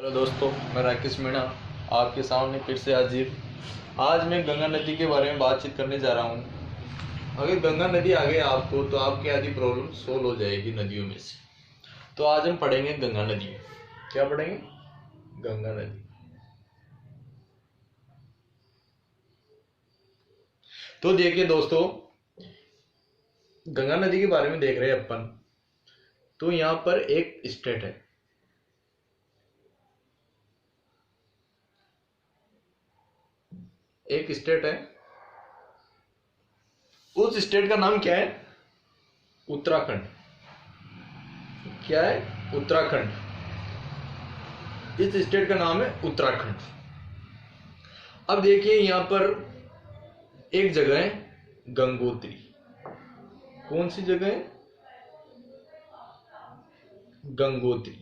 Hello दोस्तों, मैं राकेश मीणा आपके सामने फिर से हाजिर। आज मैं गंगा नदी के बारे में बातचीत करने जा रहा हूँ। अगर गंगा नदी आ गई आपको तो आपकी आधी प्रॉब्लम सोल्व हो जाएगी नदियों में से। तो आज हम पढ़ेंगे गंगा नदी। क्या पढ़ेंगे? गंगा नदी। तो देखिए दोस्तों, गंगा नदी के बारे में देख रहे हैं अपन। तो यहाँ पर एक स्टेट है, एक स्टेट है। उस स्टेट का नाम क्या है? उत्तराखंड। क्या है? उत्तराखंड। इस स्टेट का नाम है उत्तराखंड। अब देखिए यहाँ पर एक जगह है गंगोत्री। कौन सी जगह है? गंगोत्री।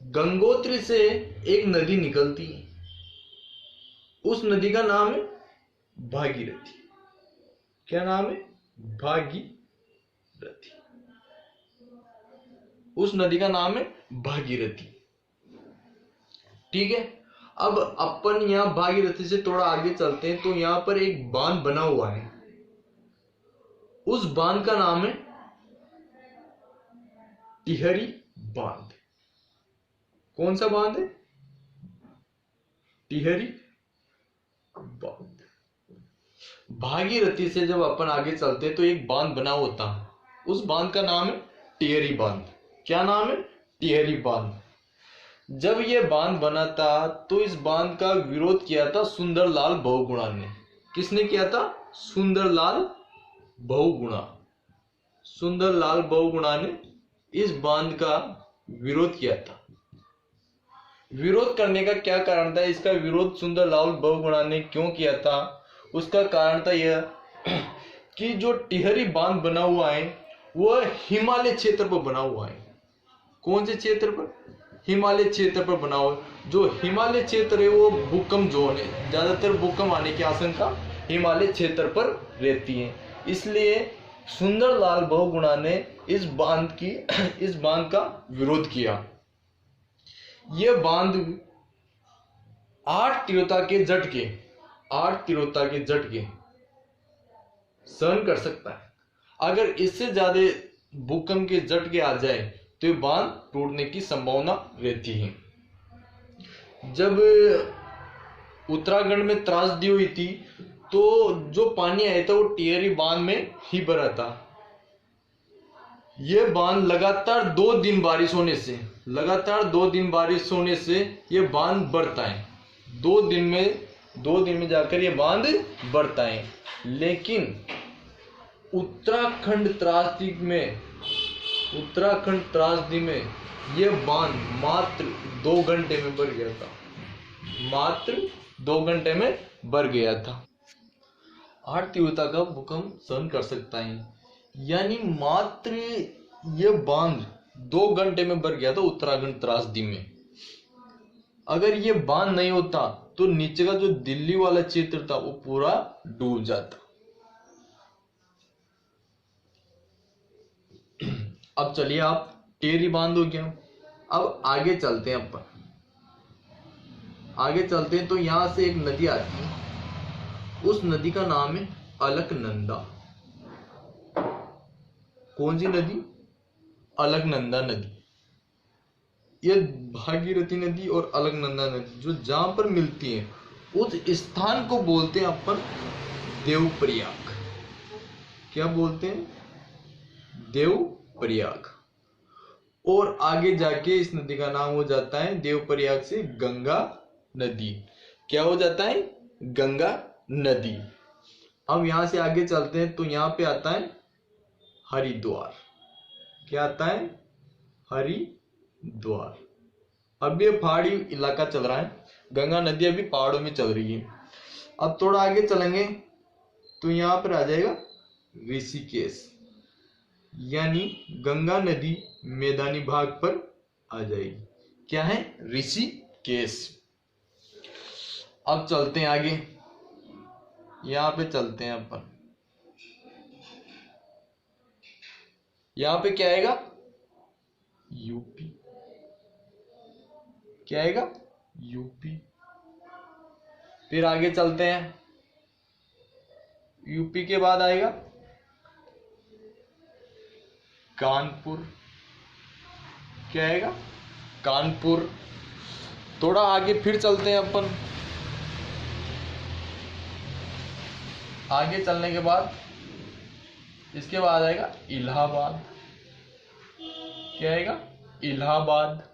गंगोत्री से एक नदी निकलती है, उस नदी का नाम है भागीरथी। क्या नाम है? भागीरथी। उस नदी का नाम है भागीरथी। ठीक है। अब अपन यहाँ भागीरथी से थोड़ा आगे चलते हैं तो यहाँ पर एक बांध बना हुआ है। उस बांध का नाम है टिहरी बांध। कौन सा बांध है? टिहरी बांध। भागीरथी से जब अपन आगे चलते हैं तो एक बांध बना होता है, उस बांध का नाम है टिहरी बांध। क्या नाम है? टिहरी बांध। जब ये बांध बना था तो इस बांध का विरोध किया था सुंदरलाल बहुगुणा ने। किसने किया था? सुंदरलाल बहुगुणा। सुंदरलाल बहुगुणा ने इस बांध का विरोध किया था। विरोध करने का क्या कारण था? इसका विरोध सुंदरलाल बहुगुणा ने क्यों किया था? उसका कारण था यह कि जो टिहरी बांध बना हुआ है वह हिमालय क्षेत्र पर बना हुआ है। कौन से क्षेत्र पर? हिमालय क्षेत्र पर बना हुआ है। जो हिमालय क्षेत्र है वो भूकंप जोन है, ज्यादातर भूकंप आने की आशंका हिमालय क्षेत्र पर रहती है। इसलिए सुंदरलाल बहुगुणा ने इस बांध का विरोध किया। यह बांध 8 तीव्रता के झटके सहन कर सकता है। अगर इससे ज्यादा भूकंप के झटके आ जाए तो ये बांध टूटने की संभावना रहती है। जब उत्तराखंड में त्रासदी हुई थी तो जो पानी आया था वो टिहरी बांध में ही भरा था। यह बांध लगातार 2 दिन बारिश होने से यह बांध बढ़ता है। 2 दिन में जाकर यह बांध बढ़ता है। लेकिन उत्तराखंड त्रासदी में यह बांध मात्र 2 घंटे में भर गया था। मात्र 2 घंटे में भर गया था। 8 तीव्रता का भूकंप सहन कर सकता है, यानी मात्र यह बांध 2 घंटे में भर गया था उत्तराखंड त्रासदी में। अगर ये बांध नहीं होता तो नीचे का जो दिल्ली वाला क्षेत्र था वो पूरा डूब जाता। अब चलिए, आप टिहरी बांध हो गया। अब आगे चलते हैं तो यहां से एक नदी आती है, उस नदी का नाम है अलकनंदा। कौन सी नदी? अलकनंदा नदी। यह भागीरथी नदी और अलकनंदा नदी जो जहां पर मिलती है उस स्थान को बोलते हैं अपन देवप्रयाग। क्या बोलते हैं? देवप्रयाग। और आगे जाके इस नदी का नाम हो जाता है देवप्रयाग से गंगा नदी। क्या हो जाता है? गंगा नदी। अब यहां से आगे चलते हैं तो यहां पे आता है हरिद्वार। क्या आता है? हरिद्वार। अब ये पहाड़ी इलाका चल रहा है, गंगा नदी अभी पहाड़ों में चल रही है। अब थोड़ा आगे चलेंगे तो यहां पर आ जाएगा ऋषिकेश, यानी गंगा नदी मैदानी भाग पर आ जाएगी। क्या है? ऋषिकेश। अब चलते हैं आगे, यहां पे चलते हैं अपन। यहां पे क्या आएगा? यूपी। क्या आएगा? यूपी। फिर आगे चलते हैं, यूपी के बाद आएगा कानपुर। क्या आएगा? कानपुर। थोड़ा आगे फिर चलते हैं अपन, आगे चलने के बाद इसके बाद आएगा इलाहाबाद। क्या आएगा? इलाहाबाद।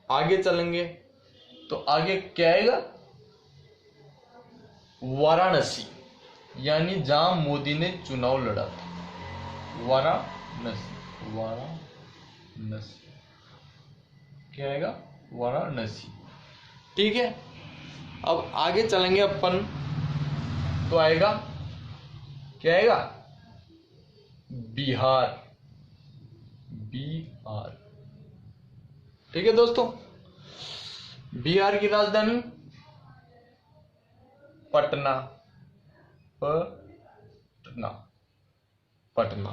आगे चलेंगे तो आगे क्या आएगा? वाराणसी, यानी जहां मोदी ने चुनाव लड़ा था, वाराणसी। वाराणसी क्या आएगा? वाराणसी। ठीक है, अब आगे चलेंगे अपन तो आएगा क्या आएगा? बिहार। बिहार। ठीक है दोस्तों, बिहार की राजधानी पटना। पटना। पटना।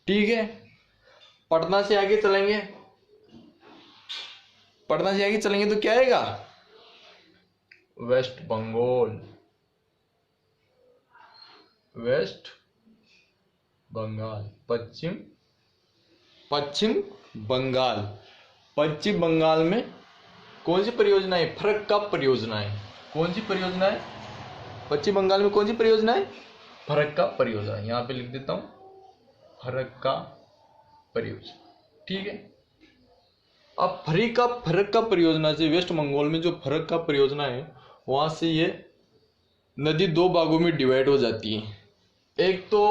ठीक है, पटना से आगे चलेंगे, पटना से आगे चलेंगे तो क्या आएगा? वेस्ट बंगाल। वेस्ट बंगाल। पश्चिम बंगाल। पश्चिम बंगाल में कौन सी परियोजना है? फरक्का परियोजना है। कौन सी परियोजना है? पश्चिम बंगाल में कौन सी परियोजना है? फरक्का परियोजना। यहां पे लिख देता हूं, फरक्का परियोजना। ठीक है, अब फरक्का परियोजना से वेस्ट बंगाल में जो फरक्का परियोजना है वहां से ये नदी दो भागों में डिवाइड हो जाती है, एक तो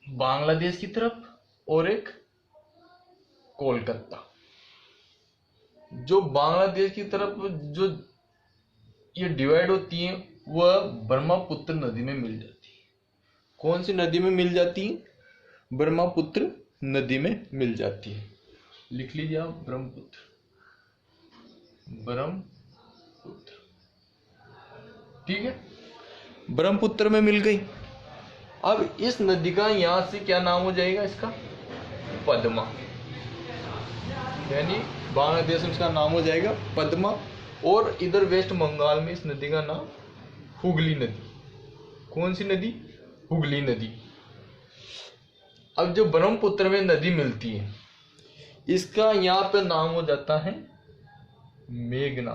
बांग्लादेश की तरफ और एक कोलकाता। जो बांग्लादेश की तरफ जो ये डिवाइड होती है वह ब्रह्मपुत्र नदी में मिल जाती है। कौन सी नदी में मिल जाती है? ब्रह्मपुत्र नदी में मिल जाती है। लिख लीजिए आप, ब्रह्मपुत्र। ब्रह्मपुत्र। ठीक है, ब्रह्मपुत्र में मिल गई। अब इस नदी का यहां से क्या नाम हो जाएगा? इसका पद्मा, यानी बांग्लादेश में इसका नाम हो जाएगा पद्मा। और इधर वेस्ट बंगाल में इस नदी का नाम हुगली नदी। कौन सी नदी? हुगली नदी। अब जो ब्रह्मपुत्र में नदी मिलती है इसका यहाँ पे नाम हो जाता है मेघना।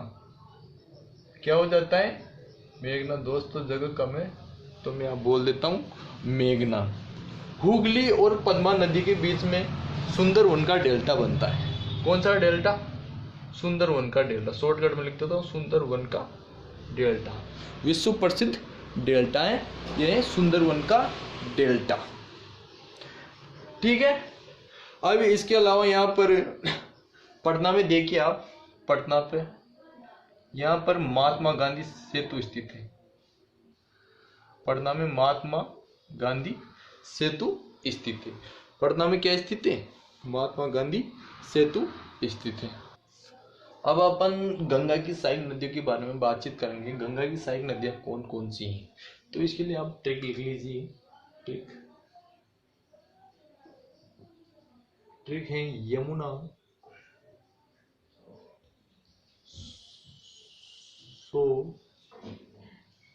क्या हो जाता है? मेघना। दोस्तों जगह कम है तो मैं आप बोल देता हूँ मेघना। हुगली और पद्मा नदी के बीच में सुंदरवन का डेल्टा बनता है। कौन सा डेल्टा? सुंदरवन का डेल्टा। शॉर्टकट में लिख देता हूँ, सुंदरवन का डेल्टा। विश्व प्रसिद्ध डेल्टा है ये सुंदरवन का डेल्टा। ठीक है, अब इसके अलावा यहाँ पर पटना में देखिए आप, पटना पे यहाँ पर महात्मा गांधी सेतु स्थित है। पटना में महात्मा गांधी सेतु स्थित है। पटना में क्या स्थित है? महात्मा गांधी सेतु स्थित है। अब अपन गंगा की सहायक नदियों के बारे में बातचीत करेंगे। गंगा की सहायक नदियां कौन कौन सी हैं? तो इसके लिए आप ट्रिक लिख लीजिए। ट्रिक है यमुना,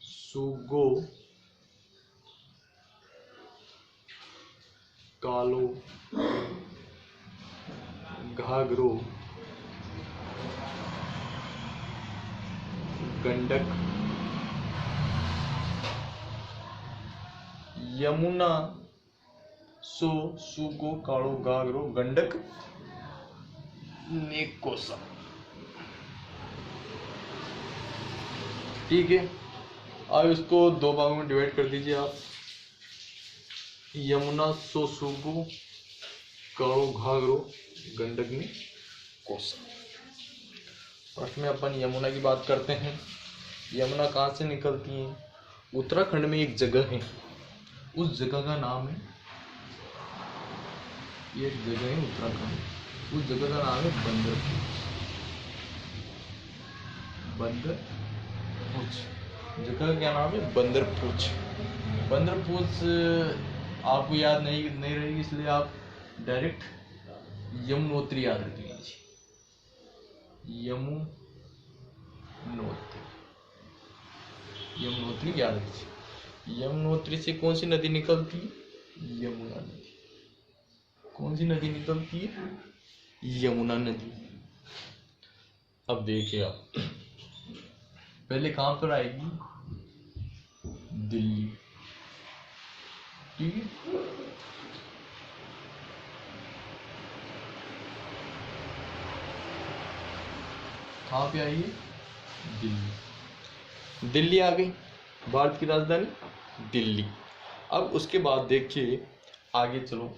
सुगो, कालो, घाघरो, गंडक। यमुना, सुगो, कालो, घाघरो, गंडक, नेकोसा। ठीक है, अब इसको दो भागों में डिवाइड कर दीजिए आप। यमुना, सुगो, कालो, घाघरो, गंडक में कोसा। फर्स्ट में अपन यमुना की बात करते हैं। यमुना कहाँ से निकलती है? उत्तराखंड में एक जगह है, उस जगह का नाम है, ये एक जगह है उत्तराखंड, उस जगह का नाम है बंदरपूछ। जगह का क्या नाम है? बंदरपूछ। बंदरपूछ आपको याद नहीं रहेगी, इसलिए आप डायरेक्ट यमुनोत्री याद रख लीजिए, यमुनोत्री, यमुनोत्री याद रखिए। यमुनोत्री से कौन सी नदी निकलती है? यमुना नदी। कौन सी नदी निकलती है? यमुना नदी। अब देखिए आप, पहले कहां पर आएगी? दिल्ली, ठीक है। कहां पे आएगी? दिल्ली। दिल्ली आ गई, भारत की राजधानी दिल्ली। अब उसके बाद देखिए, आगे चलो,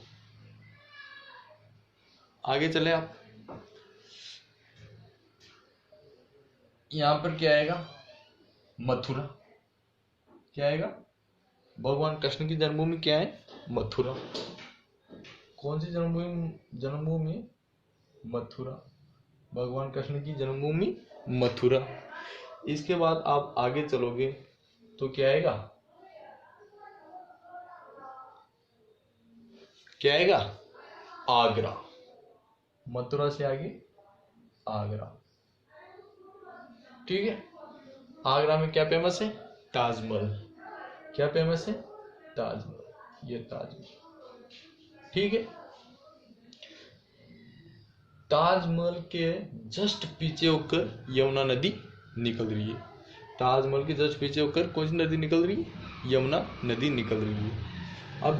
आगे चले आप। यहां पर क्या आएगा? मथुरा। क्या आएगा? भगवान कृष्ण की जन्मभूमि क्या है? मथुरा। कौन सी जन्मभूमि? जन्मभूमि मथुरा। भगवान कृष्ण की जन्मभूमि मथुरा। इसके बाद आप आगे चलोगे तो क्या आएगा? क्या आएगा? आगरा। मथुरा से आगे आगरा, ठीक है। आगरा में क्या फेमस है? ताजमहल। क्या फेमस है? ताजमहल। ये ताजमहल, ठीक है। ताजमहल के जस्ट पीछे होकर यमुना नदी निकल रही है। ताजमहल के जस्ट पीछे होकर कौन सी नदी निकल रही है? यमुना नदी निकल रही है। अब